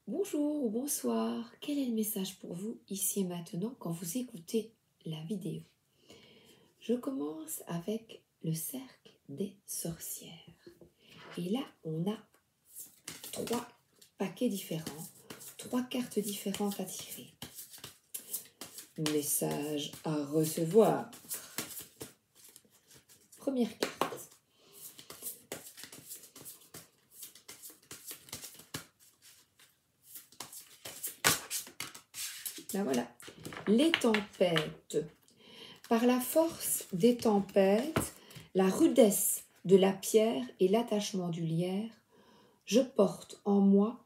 Bonjour ou bonsoir, quel est le message pour vous ici et maintenant quand vous écoutez la vidéo? Je commence avec le cercle des sorcières. Et là, on a 3 paquets différents, 3 cartes différentes à tirer. Message à recevoir. Première carte. Ben voilà, les tempêtes. Par la force des tempêtes, la rudesse de la pierre et l'attachement du lierre, je porte en moi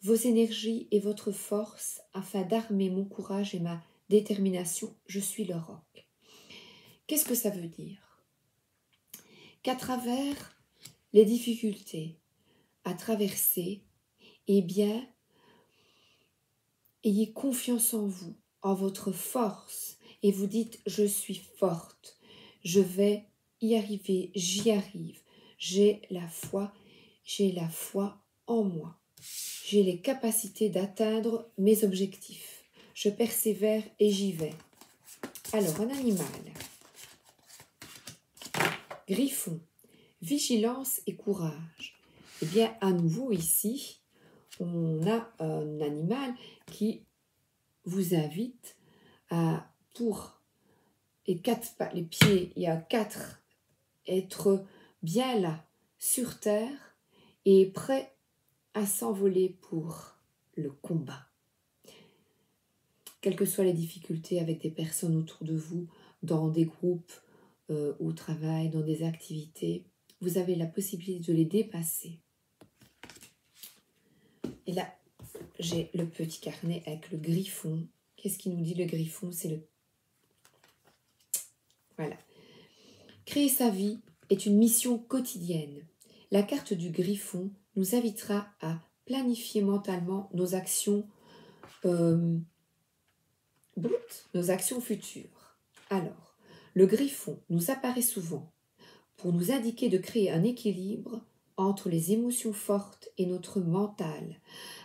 vos énergies et votre force afin d'armer mon courage et ma détermination. Je suis le roc. Qu'est-ce que ça veut dire? Qu'à travers les difficultés à traverser, eh bien, ayez confiance en vous, en votre force, et vous dites « je suis forte, je vais y arriver, j'y arrive, j'ai la foi en moi, j'ai les capacités d'atteindre mes objectifs, je persévère et j'y vais ». Alors, un animal, griffon, vigilance et courage. Eh bien, à nouveau ici, on a un animal qui vous invite à, pour les pieds, il y a 4, être bien là, sur terre, et prêt à s'envoler pour le combat. Quelles que soient les difficultés avec des personnes autour de vous, dans des groupes, au travail, dans des activités, vous avez la possibilité de les dépasser. Et là, j'ai le petit carnet avec le griffon. Qu'est-ce qu'il nous dit le griffon? C'est le... Voilà. Créer sa vie est une mission quotidienne. La carte du griffon nous invitera à planifier mentalement nos actions nos actions futures. Alors, le griffon nous apparaît souvent pour nous indiquer de créer un équilibre entre les émotions fortes et notre mental,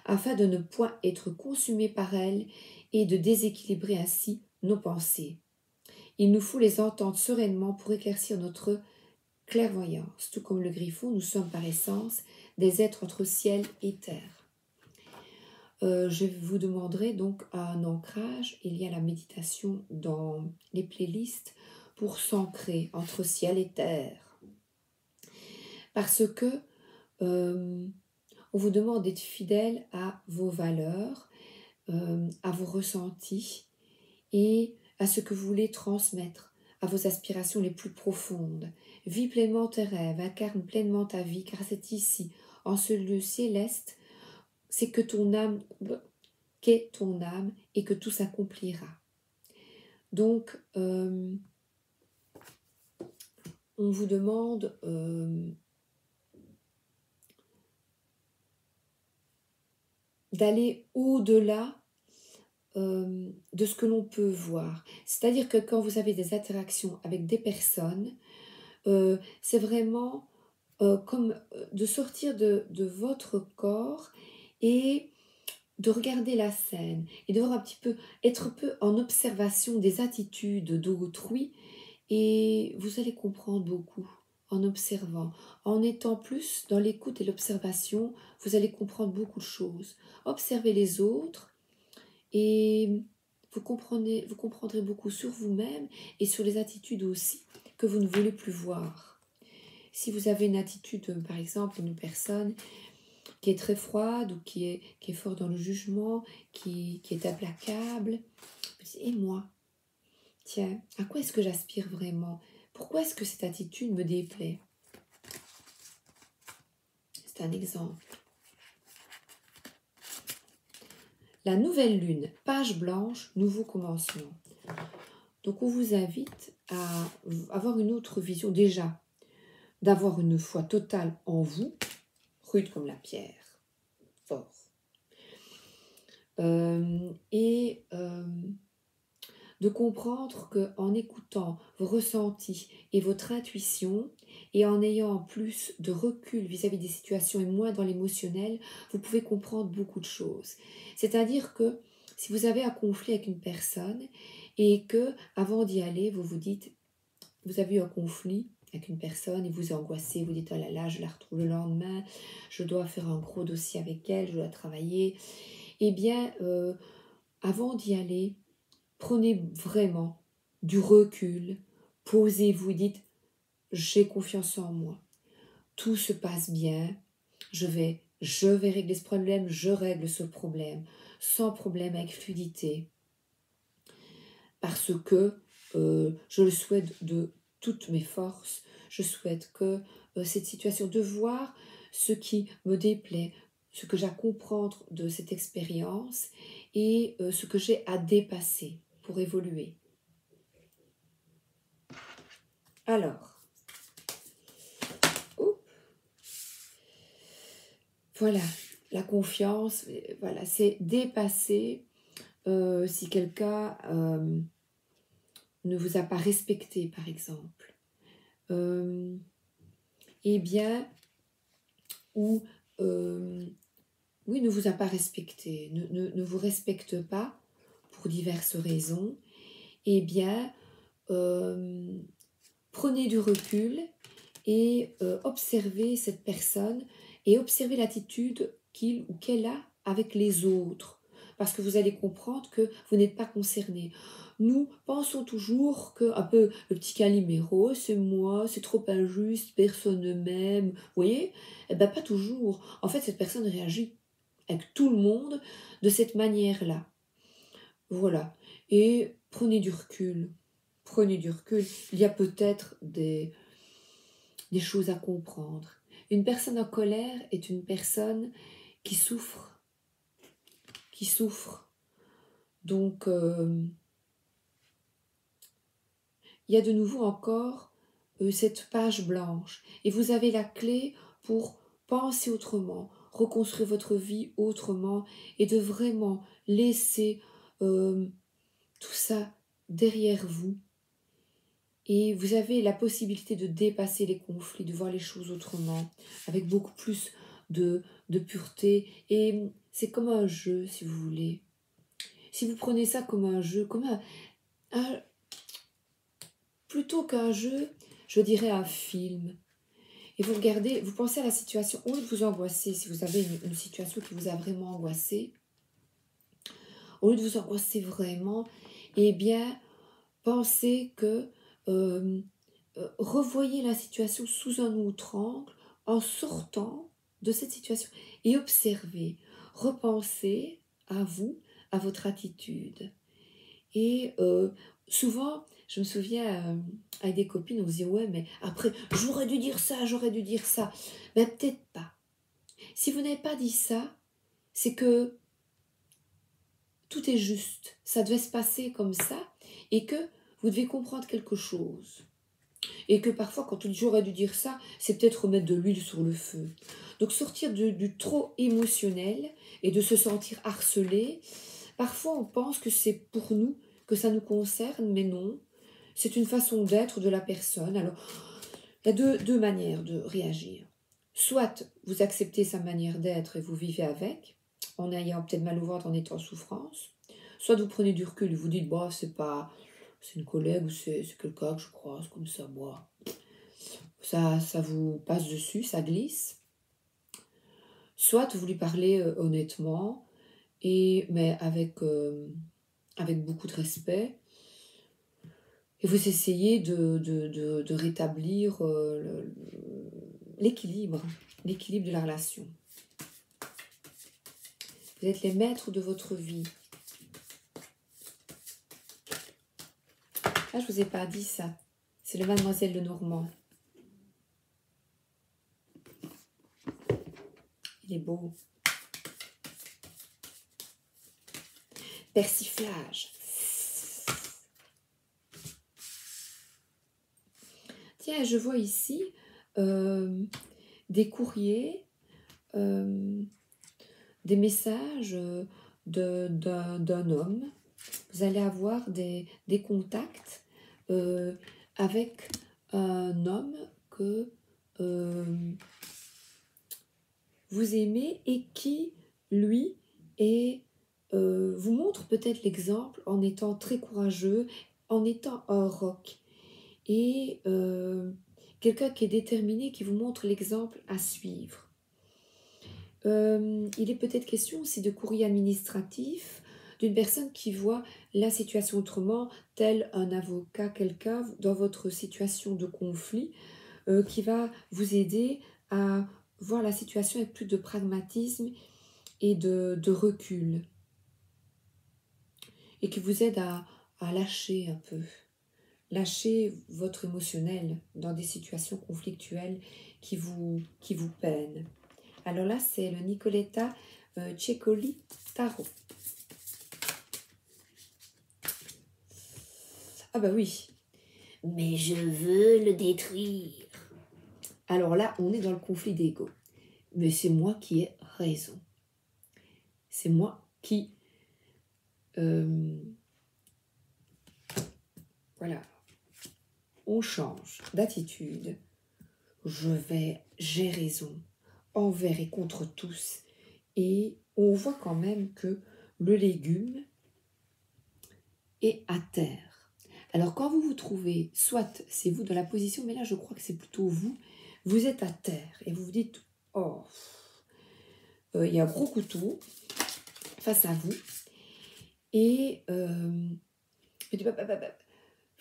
afin de ne point être consumé par elles et de déséquilibrer ainsi nos pensées. Il nous faut les entendre sereinement pour éclaircir notre clairvoyance. Tout comme le griffon, nous sommes par essence des êtres entre ciel et terre. Je vous demanderai donc un ancrage. Il y a la méditation dans les playlists pour s'ancrer entre ciel et terre. Parce que on vous demande d'être fidèle à vos valeurs, à vos ressentis et à ce que vous voulez transmettre, à vos aspirations les plus profondes. Vis pleinement tes rêves, incarne pleinement ta vie, car c'est ici, en ce lieu céleste, c'est que qu'est ton âme et que tout s'accomplira. Donc, on vous demande d'aller au-delà de ce que l'on peut voir. C'est-à-dire que quand vous avez des interactions avec des personnes, c'est vraiment comme de sortir de votre corps et de regarder la scène et de voir un petit peu, être un peu en observation des attitudes d'autrui, et vous allez comprendre beaucoup en observant. En étant plus dans l'écoute et l'observation, vous allez comprendre beaucoup de choses. Observez les autres et vous comprendrez beaucoup sur vous-même et sur les attitudes aussi que vous ne voulez plus voir. Si vous avez une attitude, par exemple, une personne qui est très froide ou qui est fort dans le jugement, qui est implacable, et moi, tiens, à quoi est-ce que j'aspire vraiment? Pourquoi est-ce que cette attitude me déplaît? C'est un exemple. La nouvelle lune, page blanche, nouveau commencement. Donc on vous invite à avoir une autre vision, déjà, d'avoir une foi totale en vous, rude comme la pierre, fort. Et de comprendre qu'en écoutant vos ressentis et votre intuition, et en ayant plus de recul vis-à-vis des situations et moins dans l'émotionnel, vous pouvez comprendre beaucoup de choses. C'est-à-dire que si vous avez un conflit avec une personne et que avant d'y aller, vous vous dites, vous avez eu un conflit avec une personne et vous angoissez, vous dites oh là là, je la retrouve le lendemain, je dois faire un gros dossier avec elle, je dois travailler. Eh bien, avant d'y aller, prenez vraiment du recul, posez-vous, dites j'ai confiance en moi, tout se passe bien, je vais régler ce problème, je règle ce problème sans problème, avec fluidité, parce que je le souhaite de toutes mes forces, je souhaite que cette situation, de voir ce qui me déplaît, ce que j'ai à comprendre de cette expérience et ce que j'ai à dépasser pour évoluer. Alors, voilà, la confiance, voilà, c'est dépasser si quelqu'un ne vous a pas respecté, par exemple. Eh bien, ou oui, ne vous a pas respecté, ne vous respecte pas pour diverses raisons, eh bien, prenez du recul et observez cette personne et observez l'attitude qu'il ou qu'elle a avec les autres, parce que vous allez comprendre que vous n'êtes pas concerné. Nous pensons toujours que un peu le petit Calimero, c'est moi, c'est trop injuste, personne ne m'aime, vous voyez? Eh bien, pas toujours. En fait, cette personne réagit avec tout le monde de cette manière-là. Voilà. Et prenez du recul. Prenez du recul. Il y a peut-être des choses à comprendre. Une personne en colère est une personne qui souffre. Qui souffre. Donc, il y a de nouveau encore cette page blanche. Et vous avez la clé pour penser autrement, reconstruire votre vie autrement et de vraiment laisser tout ça derrière vous. Et vous avez la possibilité de dépasser les conflits, de voir les choses autrement, avec beaucoup plus de pureté. Et c'est comme un jeu, si vous voulez. Si vous prenez ça comme un jeu, comme plutôt qu'un jeu, je dirais un film. Et vous regardez, vous pensez à la situation, au lieu de vous angoisser, si vous avez une situation qui vous a vraiment angoissé, au lieu de vous angoisser vraiment, eh bien, pensez que revoyez la situation sous un autre angle en sortant de cette situation et observez, repensez à vous, à votre attitude. Et souvent, je me souviens avec des copines, on se dit ouais, mais après, j'aurais dû dire ça, j'aurais dû dire ça. Mais peut-être pas. Si vous n'avez pas dit ça, c'est que tout est juste. Ça devait se passer comme ça et que vous devez comprendre quelque chose. Et que parfois, quand on dit j'aurais dû dire ça, c'est peut-être remettre de l'huile sur le feu. Donc sortir du trop émotionnel et de se sentir harcelé, parfois on pense que c'est pour nous, que ça nous concerne, mais non. C'est une façon d'être de la personne. Alors, il y a deux manières de réagir. Soit vous acceptez sa manière d'être et vous vivez avec, en ayant peut-être mal au ventre, en étant en souffrance. Soit vous prenez du recul et vous dites, bah, c'est une collègue ou c'est quelqu'un que je croise comme ça, moi. Ça vous passe dessus, ça glisse. Soit vous lui parlez honnêtement, mais avec beaucoup de respect. Et vous essayez de rétablir l'équilibre de la relation. Vous êtes les maîtres de votre vie. Ah, je vous ai pas dit ça. C'est le Mademoiselle Lenormand. Il est beau. Persiflage. Tiens, je vois ici des courriers, des messages d'un homme. vous allez avoir des contacts avec un homme que vous aimez et qui, lui, vous montre peut-être l'exemple en étant très courageux, en étant un roc. Et quelqu'un qui est déterminé, qui vous montre l'exemple à suivre. Il est peut-être question aussi de courrier administratif, d'une personne qui voit la situation autrement, tel un avocat, quelqu'un dans votre situation de conflit, qui va vous aider à voir la situation avec plus de pragmatisme et de recul, et qui vous aide à lâcher un peu. Lâchez votre émotionnel dans des situations conflictuelles qui vous peinent. Alors là, c'est le Nicoletta Cecoli Tarot. Ah bah oui. Mais je veux le détruire. Alors là, on est dans le conflit d'ego. Mais c'est moi qui ai raison. C'est moi qui... voilà. On change d'attitude. J'ai raison, envers et contre tous. Et on voit quand même que le légume est à terre. Alors quand vous vous trouvez, soit c'est vous dans la position, mais là je crois que c'est plutôt vous, vous êtes à terre et vous vous dites, oh, il y a un gros couteau face à vous. Et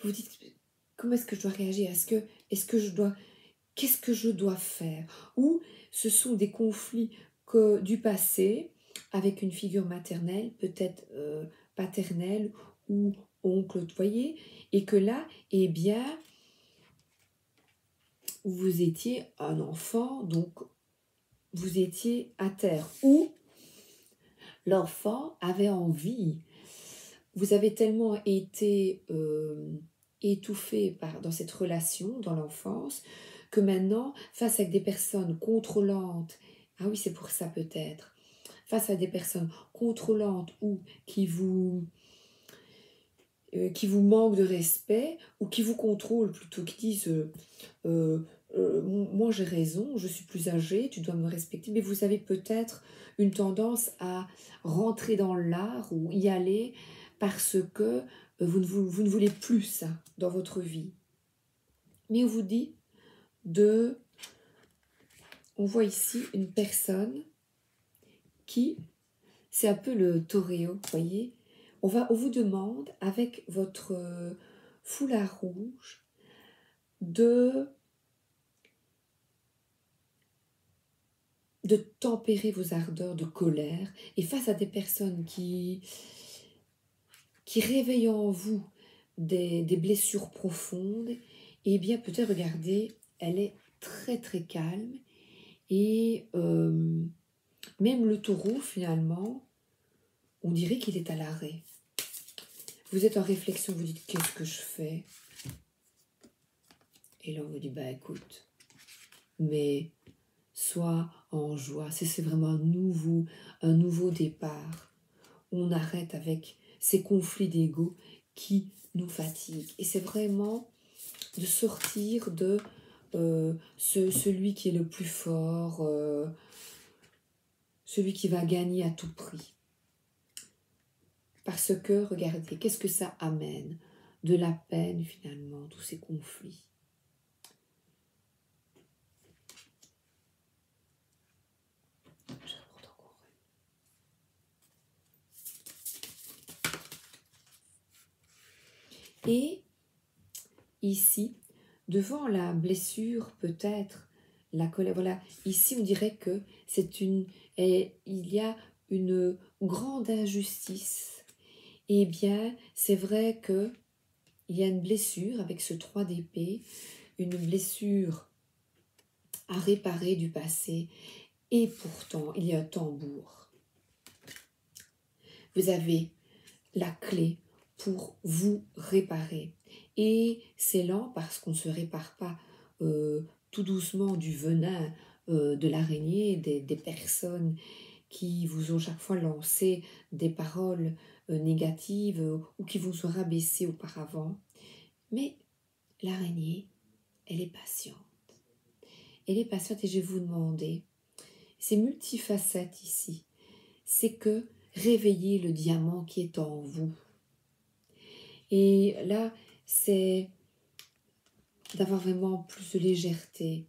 vous dites, comment est-ce que je dois réagir? Qu'est-ce que je dois faire? Ou ce sont des conflits du passé avec une figure maternelle, peut-être paternelle ou oncle, vous voyez, et que là, eh bien, vous étiez un enfant, donc vous étiez à terre. Ou l'enfant avait envie. Vous avez tellement été étouffé dans cette relation, dans l'enfance, que maintenant, face à des personnes contrôlantes, ah oui, c'est pour ça peut-être, face à des personnes contrôlantes ou qui vous manquent de respect ou qui vous contrôlent plutôt, qui disent moi j'ai raison, je suis plus âgée, tu dois me respecter, mais vous avez peut-être une tendance à rentrer dans l'art ou y aller parce que vous ne voulez plus ça dans votre vie. Mais on vous dit on voit ici une personne qui, c'est un peu le toréo, vous voyez, on vous demande avec votre foulard rouge de tempérer vos ardeurs de colère, et face à des personnes qui réveillent en vous des blessures profondes, eh bien peut-être, regardez, elle est très très calme, et même le taureau finalement, on dirait qu'il est à l'arrêt. Vous êtes en réflexion, vous dites qu'est-ce que je fais? Et là on vous dit bah écoute, mais sois en joie, c'est vraiment un nouveau départ. On arrête avec ces conflits d'ego qui nous fatiguent. Et c'est vraiment de sortir de celui qui est le plus fort, celui qui va gagner à tout prix. Parce que, regardez, qu'est-ce que ça amène? De la peine, finalement, tous ces conflits. Et ici, devant la blessure, peut-être, la colère, voilà, ici on dirait que il y a une grande injustice. Eh bien, c'est vrai que il y a une blessure avec ce 3 d'épée, une blessure à réparer du passé, et pourtant il y a un tambour. Vous avez la clé pour vous réparer. Et c'est lent parce qu'on ne se répare pas tout doucement du venin de l'araignée, des personnes qui vous ont chaque fois lancé des paroles négatives ou qui vous ont rabaissé auparavant. Mais l'araignée, elle est patiente. Elle est patiente et je vais vous demander, c'est multifacette ici, c'est que réveillez le diamant qui est en vous. Et là, c'est d'avoir vraiment plus de légèreté.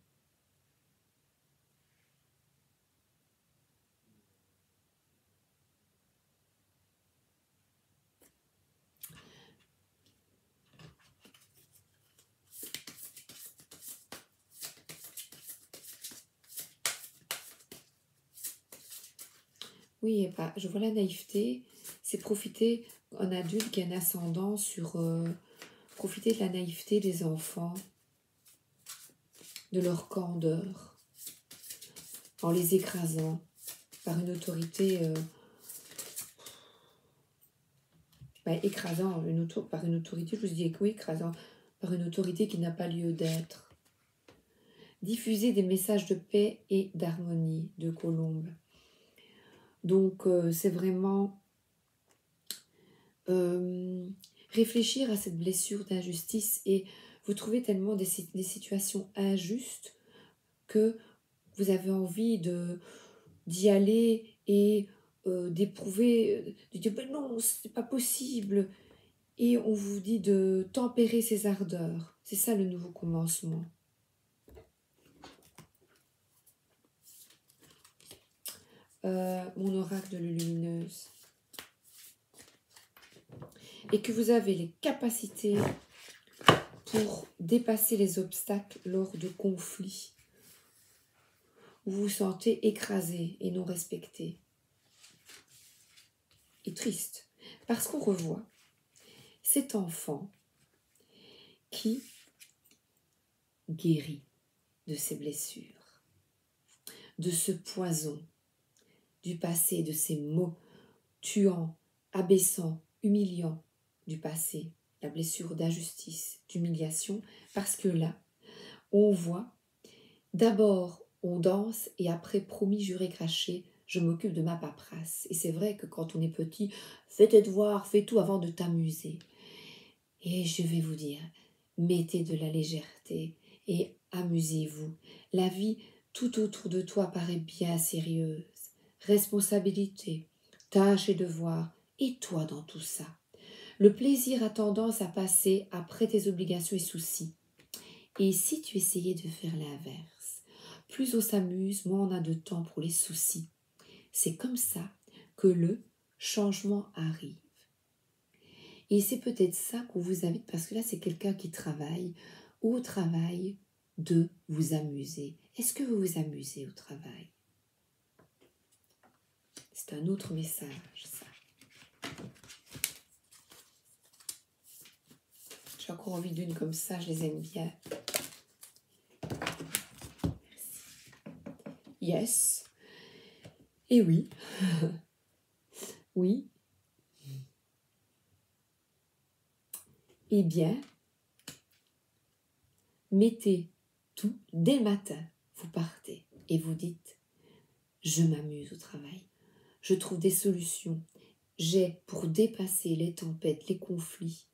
Oui, je vois la naïveté, c'est profiter, un adulte qui a un ascendant sur profiter de la naïveté des enfants, de leur candeur, en les écrasant par une autorité, écrasant, par une autorité, je vous dis que oui, écrasant, par une autorité qui n'a pas lieu d'être. Diffuser des messages de paix et d'harmonie de Colombe. Donc, c'est vraiment réfléchir à cette blessure d'injustice et vous trouvez tellement des situations injustes que vous avez envie d'y aller et d'éprouver, de dire ben non, c'est pas possible. Et on vous dit de tempérer ses ardeurs. C'est ça le nouveau commencement. Mon oracle de lumineuse. Et que vous avez les capacités pour dépasser les obstacles lors de conflits où vous vous sentez écrasé et non respecté. Et triste. Parce qu'on revoit cet enfant qui guérit de ses blessures, de ce poison, du passé, de ces mots tuants, abaissants, humiliants du passé, la blessure d'injustice, d'humiliation, parce que là, on voit, d'abord on danse et après promis, juré, craché, je m'occupe de ma paperasse. Et c'est vrai que quand on est petit, fais tes devoirs, fais tout avant de t'amuser. Et je vais vous dire, mettez de la légèreté et amusez-vous. La vie tout autour de toi paraît bien sérieuse. Responsabilité, tâches et devoirs, et toi dans tout ça. Le plaisir a tendance à passer après tes obligations et soucis. Et si tu essayais de faire l'inverse, plus on s'amuse, moins on a de temps pour les soucis. C'est comme ça que le changement arrive. Et c'est peut-être ça qu'on vous invite, parce que là, c'est quelqu'un qui travaille, au travail, de vous amuser. Est-ce que vous vous amusez au travail? C'est un autre message, ça. J'ai encore envie d'une comme ça, je les aime bien. Merci. Yes. Et oui. Oui. Eh bien, mettez tout dès le matin. Vous partez et vous dites, je m'amuse au travail. Je trouve des solutions. J'ai pour dépasser les tempêtes, les conflits.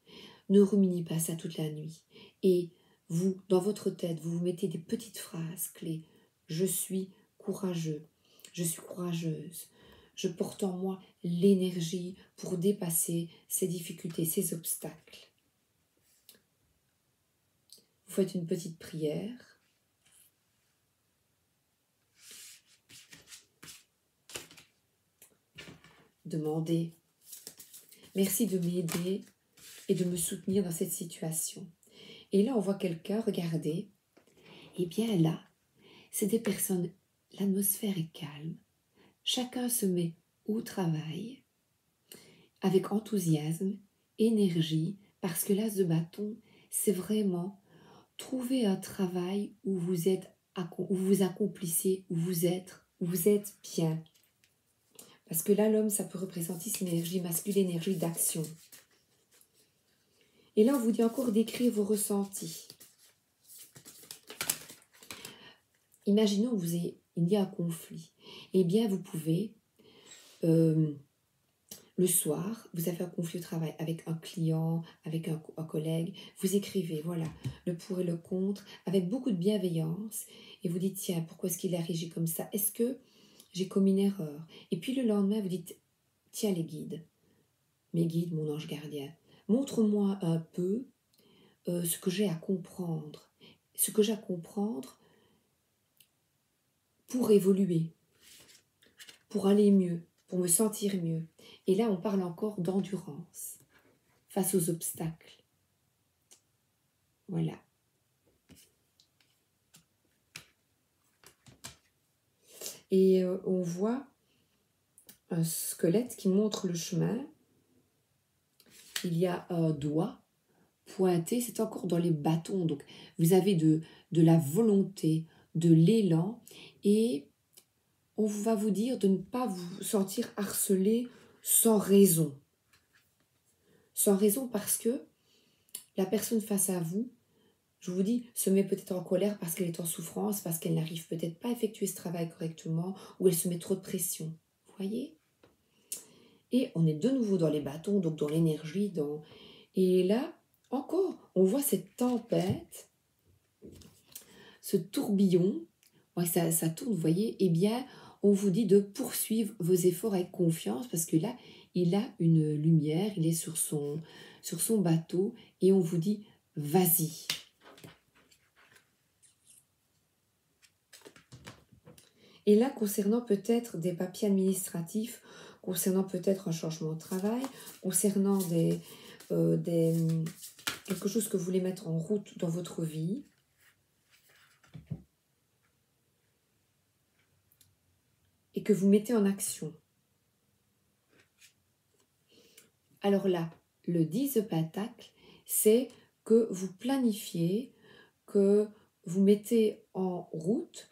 Ne ruminez pas ça toute la nuit. Et vous, dans votre tête, vous vous mettez des petites phrases clés. Je suis courageux. Je suis courageuse. Je porte en moi l'énergie pour dépasser ces difficultés, ces obstacles. Vous faites une petite prière. Demandez. Merci de m'aider et de me soutenir dans cette situation. Et là, on voit quelqu'un, regardez. Eh bien là, c'est des personnes, l'atmosphère est calme. Chacun se met au travail avec enthousiasme, énergie, parce que l'as de bâton, c'est vraiment trouver un travail où vous êtes, où vous accomplissez, où vous êtes bien. Parce que là, l'homme, ça peut représenter une énergie masculine, énergie d'action. Et là, on vous dit encore d'écrire vos ressentis. Imaginons qu'il y a un conflit. Eh bien, vous pouvez le soir, vous avez un conflit au travail avec un client, avec un collègue, vous écrivez, voilà, le pour et le contre, avec beaucoup de bienveillance, et vous dites, tiens, pourquoi est-ce qu'il a réagi comme ça? Est-ce que j'ai commis une erreur? Et puis le lendemain, vous dites, tiens les guides, mes guides, mon ange gardien, montre-moi un peu ce que j'ai à comprendre, ce que j'ai à comprendre pour évoluer, pour aller mieux, pour me sentir mieux. Et là, on parle encore d'endurance face aux obstacles. Voilà. Et on voit un squelette qui montre le chemin. Il y a un doigt pointé, c'est encore dans les bâtons. Donc, vous avez de la volonté, de l'élan, et on va vous dire de ne pas vous sentir harcelé sans raison. Sans raison parce que la personne face à vous, je vous dis, se met peut-être en colère parce qu'elle est en souffrance, parce qu'elle n'arrive peut-être pas à effectuer ce travail correctement, ou elle se met trop de pression. Vous voyez? Et on est de nouveau dans les bâtons, donc dans l'énergie. Et là, encore, on voit cette tempête, ce tourbillon, ouais, ça tourne, vous voyez? Eh bien, on vous dit de poursuivre vos efforts avec confiance, parce que là, il a une lumière, il est sur son bateau, et on vous dit, vas-y. Et là, concernant peut-être des papiers administratifs, concernant peut-être un changement de travail, concernant quelque chose que vous voulez mettre en route dans votre vie, et que vous mettez en action. Alors là, le 10 de Pentacle, c'est que vous planifiez, que vous mettez en route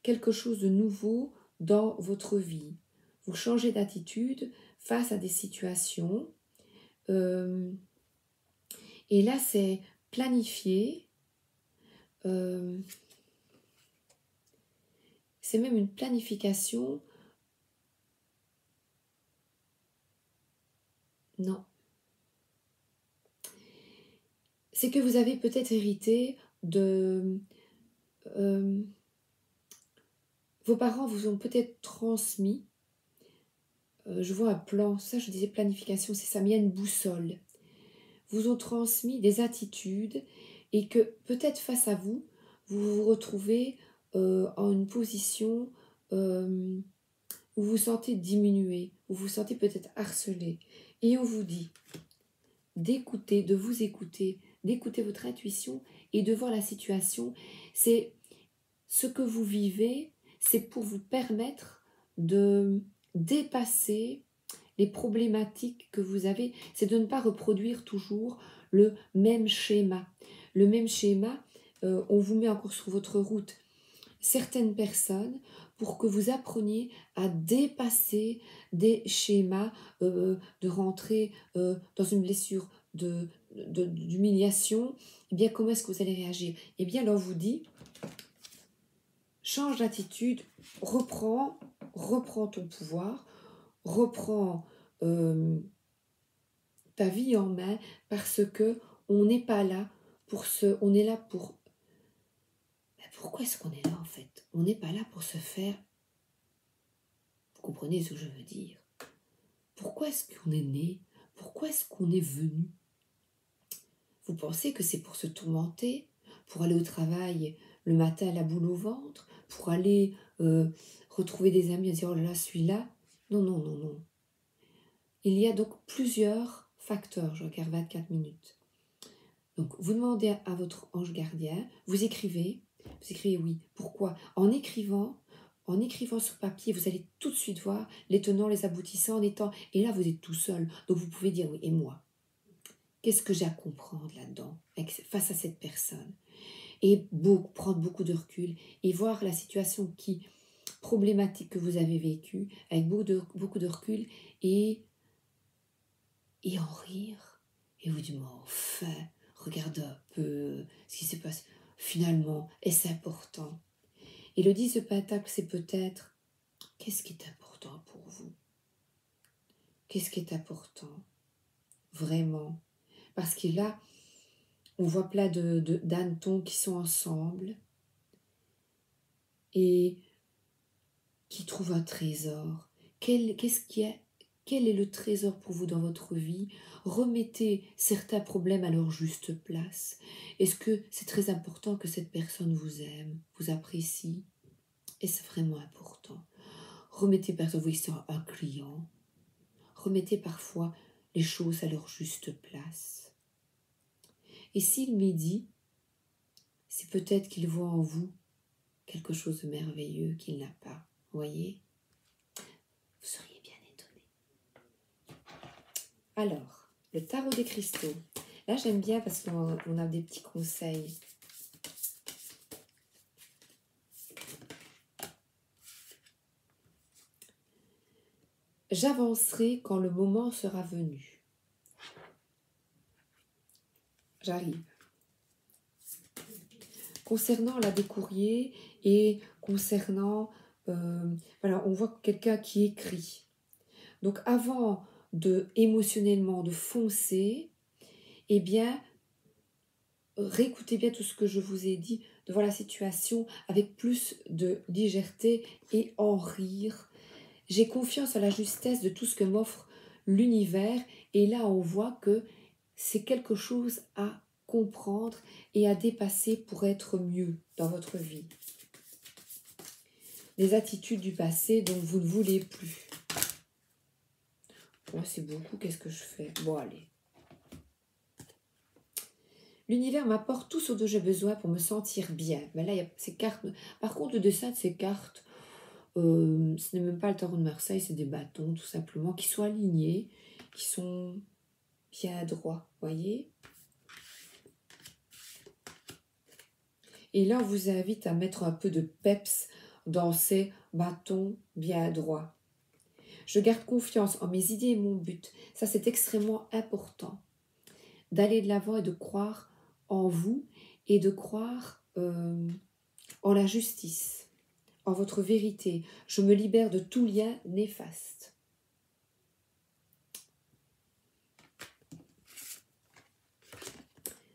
quelque chose de nouveau dans votre vie. Vous changez d'attitude face à des situations. Et là, c'est planifier. C'est même une planification. Non. C'est que vous avez peut-être hérité de... vos parents vous ont peut-être transmis, je vois un plan, ça je disais planification, c'est ça, mais il y a une boussole. Vous ont transmis des attitudes et que peut-être face à vous, vous vous retrouvez en une position où vous vous sentez diminué, où vous vous sentez peut-être harcelé. Et on vous dit d'écouter, de vous écouter, d'écouter votre intuition et de voir la situation. C'est ce que vous vivez, c'est pour vous permettre de dépasser les problématiques que vous avez, c'est de ne pas reproduire toujours le même schéma. Le même schéma, on vous met encore sur votre route certaines personnes pour que vous appreniez à dépasser des schémas, de rentrer dans une blessure d'humiliation. Eh bien, comment est-ce que vous allez réagir? Eh bien, là, on vous dit, change d'attitude, reprends ton pouvoir, reprends ta vie en main, parce que on n'est pas là on est là pour... Pourquoi est-ce qu'on est là en fait? On n'est pas là pour se faire... Vous comprenez ce que je veux dire? Pourquoi est-ce qu'on est né? Pourquoi est-ce qu'on est venu? Vous pensez que c'est pour se tourmenter, pour aller au travail le matin la boule au ventre, pour aller retrouver des amis et dire « Oh là là, celui-là ». Non, non, non, non. Il y a donc plusieurs facteurs, je regarde 24 minutes. Donc, vous demandez à votre ange gardien, vous écrivez oui. Pourquoi? En écrivant sur papier, vous allez tout de suite voir les tenants, les aboutissants, et là, vous êtes tout seul. Donc, vous pouvez dire oui, et moi? Qu'est-ce que j'ai à comprendre là-dedans, face à cette personne? Et prendre beaucoup de recul et voir la situation problématique que vous avez vécue, avec beaucoup de recul, et en rire. Et vous dites, mais enfin, regarde un peu ce qui se passe. Finalement, est-ce important? Et le 10 de Pentacle, c'est peut-être, qu'est-ce qui est important important pour vous? Qu'est-ce qui est important? Vraiment. Parce que là, on voit plein d'hannetons qui sont ensemble et qui trouvent un trésor. Qu'est-ce qu'il y a? Quel est le trésor pour vous dans votre vie? Remettez certains problèmes à leur juste place. Est-ce que c'est très important que cette personne vous aime, vous apprécie? Et c'est vraiment important. Remettez parfois, vous sur un client. Remettez parfois les choses à leur juste place. Et s'il m'est dit, c'est peut-être qu'il voit en vous quelque chose de merveilleux qu'il n'a pas. Voyez? Vous seriez bien étonné. Alors, le tarot des cristaux. Là, j'aime bien parce qu'on a des petits conseils. J'avancerai quand le moment sera venu. J'arrive. Concernant là des courriers et concernant, voilà, on voit quelqu'un qui écrit. Donc avant de émotionnellement de foncer, eh bien, réécoutez bien tout ce que je vous ai dit, de voir la situation avec plus de légèreté et en rire. J'ai confiance à la justesse de tout ce que m'offre l'univers et là on voit que c'est quelque chose à comprendre et à dépasser pour être mieux dans votre vie. Les attitudes du passé dont vous ne voulez plus. Moi, c'est beaucoup, qu'est-ce que je fais? Bon, allez. L'univers m'apporte tout ce dont j'ai besoin pour me sentir bien. Mais là, il y a ces cartes. Par contre, le dessin de ces cartes, ce n'est même pas le tarot de Marseille, c'est des bâtons, tout simplement, qui sont alignés, qui sont bien droits, voyez? Et là, on vous invite à mettre un peu de peps dans ces bâtons bien droits. Je garde confiance en mes idées et mon but. Ça, c'est extrêmement important. D'aller de l'avant et de croire en vous et de croire en la justice, en votre vérité. Je me libère de tout lien néfaste.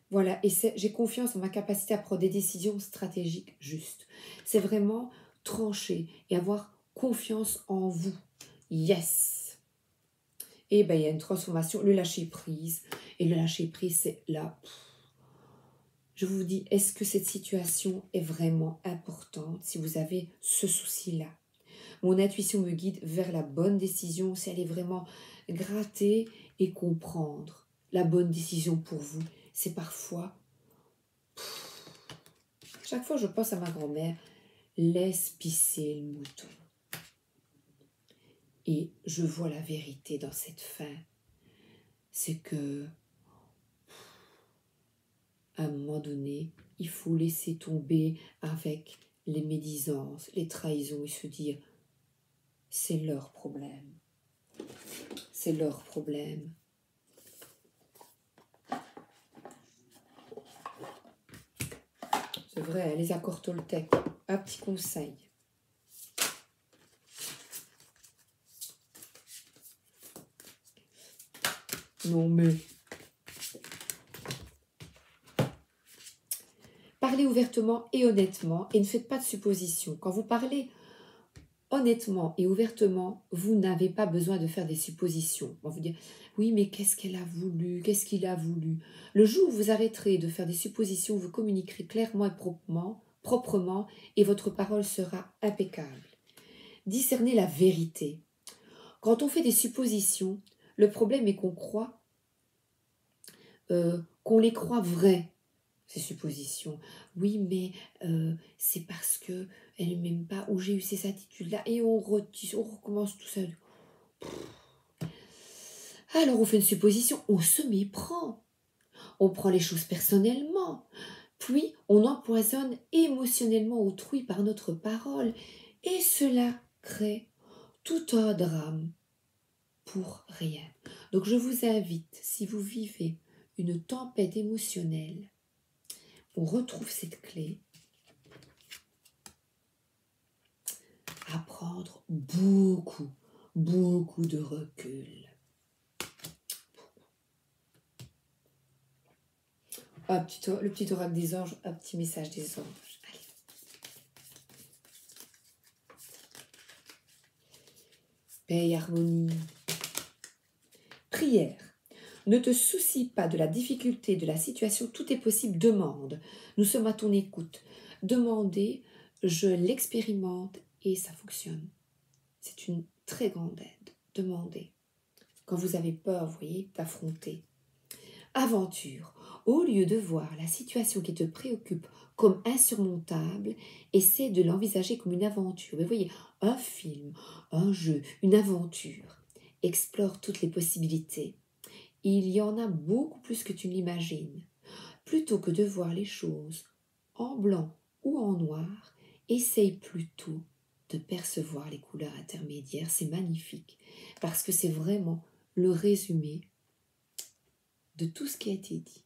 Voilà, et j'ai confiance en ma capacité à prendre des décisions stratégiques justes. C'est vraiment trancher et avoir confiance en vous. Yes! Et bien, il y a une transformation, le lâcher-prise. Et le lâcher-prise, c'est là. Je vous dis, est-ce que cette situation est vraiment importante si vous avez ce souci-là? Mon intuition me guide vers la bonne décision si elle est vraiment gratter et comprendre. La bonne décision pour vous, c'est parfois... Chaque fois je pense à ma grand-mère, laisse pisser le mouton. Et je vois la vérité dans cette fin. C'est que, à un moment donné, il faut laisser tomber avec les médisances, les trahisons et se dire, c'est leur problème. C'est leur problème. C'est vrai, les accords Toltec. Un petit conseil. Non mais... Parlez ouvertement et honnêtement et ne faites pas de suppositions. Quand vous parlez honnêtement et ouvertement, vous n'avez pas besoin de faire des suppositions. On va vous dire, oui, mais qu'est-ce qu'elle a voulu? Qu'est-ce qu'il a voulu? Le jour où vous arrêterez de faire des suppositions, vous communiquerez clairement et proprement et votre parole sera impeccable. Discernez la vérité. Quand on fait des suppositions, le problème est qu'on croit, qu'on les croit vraies, ces suppositions. Oui, mais c'est parce que elle ne m'aime pas, ou j'ai eu ces attitudes-là, et on recommence tout ça. Alors on fait une supposition, on se méprend, on prend les choses personnellement, puis on empoisonne émotionnellement autrui par notre parole, et cela crée tout un drame pour rien. Donc je vous invite, si vous vivez une tempête émotionnelle, on retrouve cette clé à prendre beaucoup beaucoup de recul. Le petit oracle des anges, un petit message des anges. Allez. Paix et harmonie. Prière. Ne te soucie pas de la difficulté de la situation, tout est possible, demande. Nous sommes à ton écoute. Demandez, je l'expérimente et ça fonctionne. C'est une très grande aide. Demandez. Quand vous avez peur, vous voyez, d'affronter. Aventure. Au lieu de voir la situation qui te préoccupe comme insurmontable, essaie de l'envisager comme une aventure. Vous voyez, un film, un jeu, une aventure. Explore toutes les possibilités. Il y en a beaucoup plus que tu ne l'imagines. Plutôt que de voir les choses en blanc ou en noir, essaye plutôt de percevoir les couleurs intermédiaires. C'est magnifique parce que c'est vraiment le résumé de tout ce qui a été dit.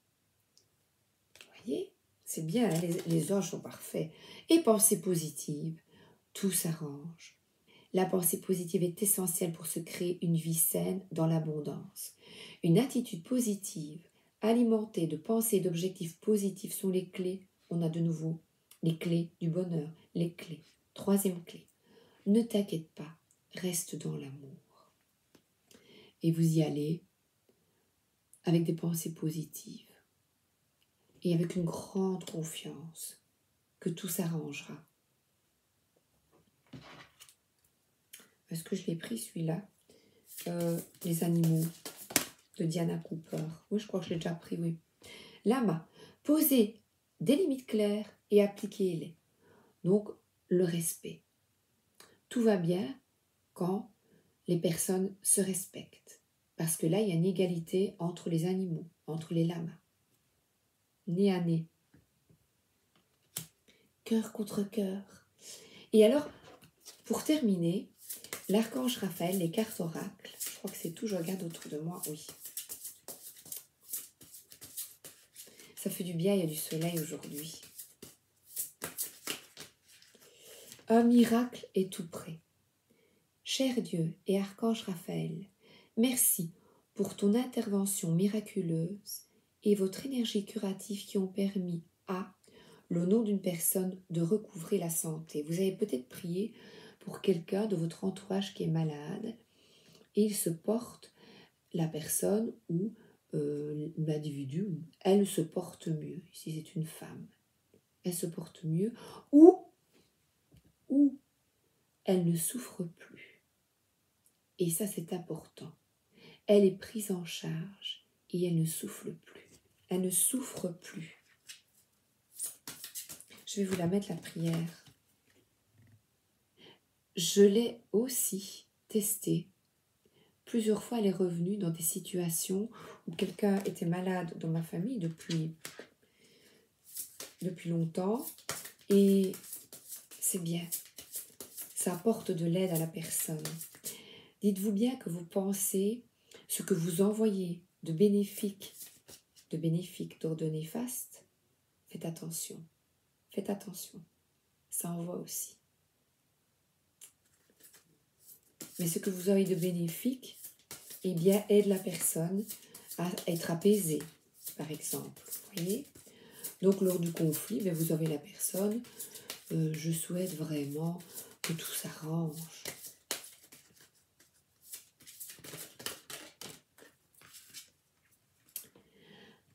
Vous voyez, c'est bien, hein, les anges sont parfaits. Et pensée positive, tout s'arrange. La pensée positive est essentielle pour se créer une vie saine dans l'abondance. Une attitude positive, alimentée de pensées et d'objectifs positifs sont les clés. On a de nouveau les clés du bonheur, les clés. Troisième clé, ne t'inquiète pas, reste dans l'amour. Et vous y allez avec des pensées positives et avec une grande confiance que tout s'arrangera. Est-ce que je l'ai pris celui-là les animaux de Diana Cooper. Oui, je crois que je l'ai déjà pris, oui. Lama, posez des limites claires et appliquez-les. Donc, le respect. Tout va bien quand les personnes se respectent. Parce que là, il y a une égalité entre les animaux, entre les lamas. Nez à nez. Cœur contre cœur. Et alors, pour terminer, l'archange Raphaël, les cartes oracles. Je crois que c'est tout, je regarde autour de moi, oui. Ça fait du bien, il y a du soleil aujourd'hui. Un miracle est tout près. Cher Dieu et archange Raphaël, merci pour ton intervention miraculeuse et votre énergie curative qui ont permis à le nom d'une personne de recouvrer la santé. Vous avez peut-être prié pour quelqu'un de votre entourage qui est malade et il se porte, la personne ou l'individu, elle se porte mieux. Si c'est une femme, elle se porte mieux ou elle ne souffre plus. Et ça, c'est important. Elle est prise en charge et elle ne souffle plus. Elle ne souffre plus. Je vais vous la mettre, la prière. Je l'ai aussi testée. Plusieurs fois, elle est revenue dans des situations où quelqu'un était malade dans ma famille depuis longtemps. Et c'est bien. Ça apporte de l'aide à la personne. Dites-vous bien que vous pensez ce que vous envoyez de bénéfique, d'ordre néfaste. Faites attention. Faites attention. Ça envoie aussi. Mais ce que vous envoyez de bénéfique, eh bien, aide la personne à être apaisée, par exemple. Vous voyez ? Donc, lors du conflit, bien, vous avez la personne. Je souhaite vraiment que tout s'arrange.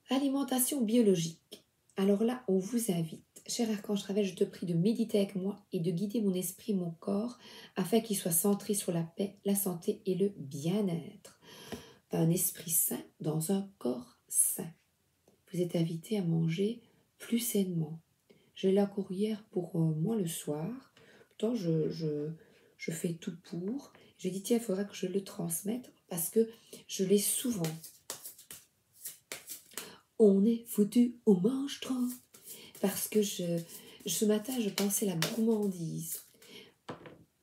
Alimentation biologique. Alors là, on vous invite. Cher archange Raphaël, je te prie de méditer avec moi et de guider mon esprit, mon corps, afin qu'il soit centré sur la paix, la santé et le bien-être. Un esprit sain dans un corps sain. Vous êtes invité à manger plus sainement. J'ai la courrière pour moi le soir. Pourtant, je fais tout pour. J'ai dit, tiens, il faudra que je le transmette parce que je l'ai souvent. On est foutu, on mange trop. Parce que ce matin, je pensais la gourmandise.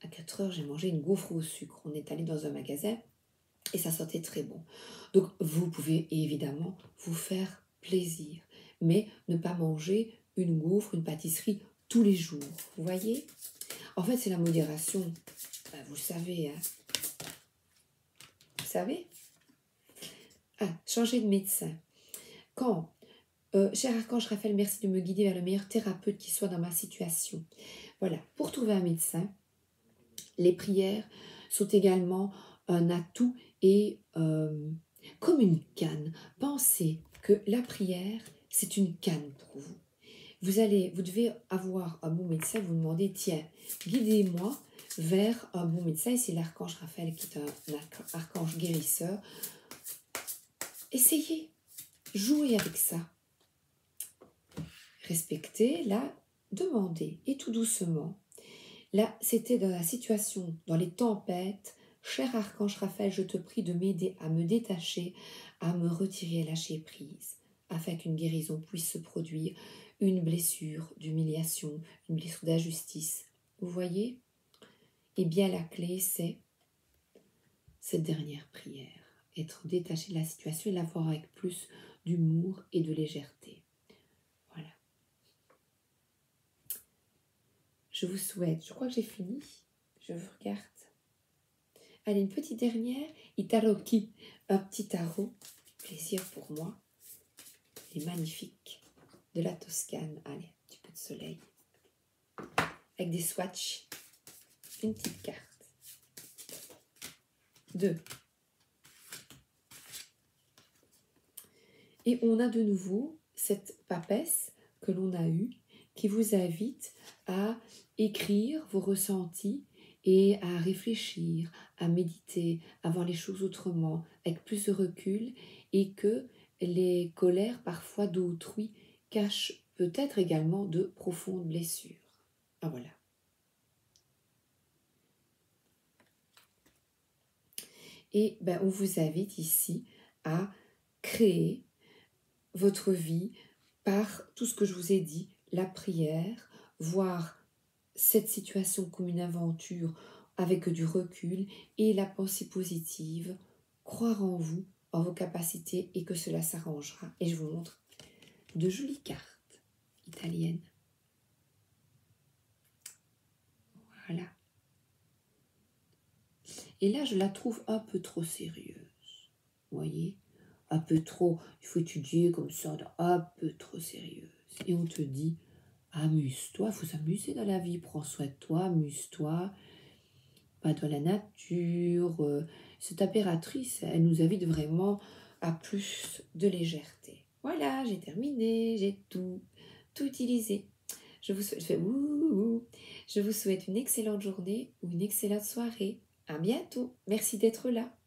À 4 heures, j'ai mangé une gaufre au sucre. On est allé dans un magasin et ça sentait très bon. Donc, vous pouvez évidemment vous faire plaisir. Mais ne pas manger une gaufre, une pâtisserie tous les jours. Vous voyez ? En fait, c'est la modération. Ben, vous le savez, hein. savez. Ah, changer de médecin. Quand, cher Archange Raphaël, merci de me guider vers le meilleur thérapeute qui soit dans ma situation. Voilà, pour trouver un médecin, les prières sont également un atout et comme une canne. Pensez que la prière, c'est une canne pour vous. Vous devez avoir un bon médecin, vous demandez, tiens, guidez-moi vers un bon médecin. Et c'est l'archange Raphaël qui est un archange guérisseur. Essayez, jouez avec ça. Respectez, là, demandez, et tout doucement. Là, c'était dans la situation, dans les tempêtes. Cher archange Raphaël, je te prie de m'aider à me détacher, à me retirer, à lâcher prise, afin qu'une guérison puisse se produire, une blessure d'humiliation, une blessure d'injustice. Vous voyez? Eh bien, la clé, c'est cette dernière prière. Être détaché de la situation et la voir avec plus d'humour et de légèreté. Voilà. Je vous souhaite, je crois que j'ai fini. Je vous regarde. Allez, une petite dernière. Itaroki, un petit tarot. Plaisir pour moi. Il est magnifique. De la Toscane. Allez, un petit peu de soleil. Avec des swatchs. Une petite carte. 2. Et on a de nouveau cette papesse que l'on a eue qui vous invite à écrire vos ressentis et à réfléchir, à méditer, à voir les choses autrement, avec plus de recul, et que les colères parfois d'autrui cachent peut-être également de profondes blessures. Ah voilà. Et ben, on vous invite ici à créer votre vie par tout ce que je vous ai dit, la prière, voir cette situation comme une aventure avec du recul et la pensée positive, croire en vous, en vos capacités et que cela s'arrangera. Et je vous montre de jolies cartes italiennes. Voilà. Et là, je la trouve un peu trop sérieuse. Vous voyez? Un peu trop, il faut étudier comme ça, un peu trop sérieuse. Et on te dit, amuse-toi, il faut s'amuser dans la vie, prends soin de toi, amuse-toi, pas dans la nature. Cette impératrice, elle nous invite vraiment à plus de légèreté. Voilà, j'ai terminé, j'ai tout utilisé. Je vous souhaite une excellente journée ou une excellente soirée. À bientôt. Merci d'être là.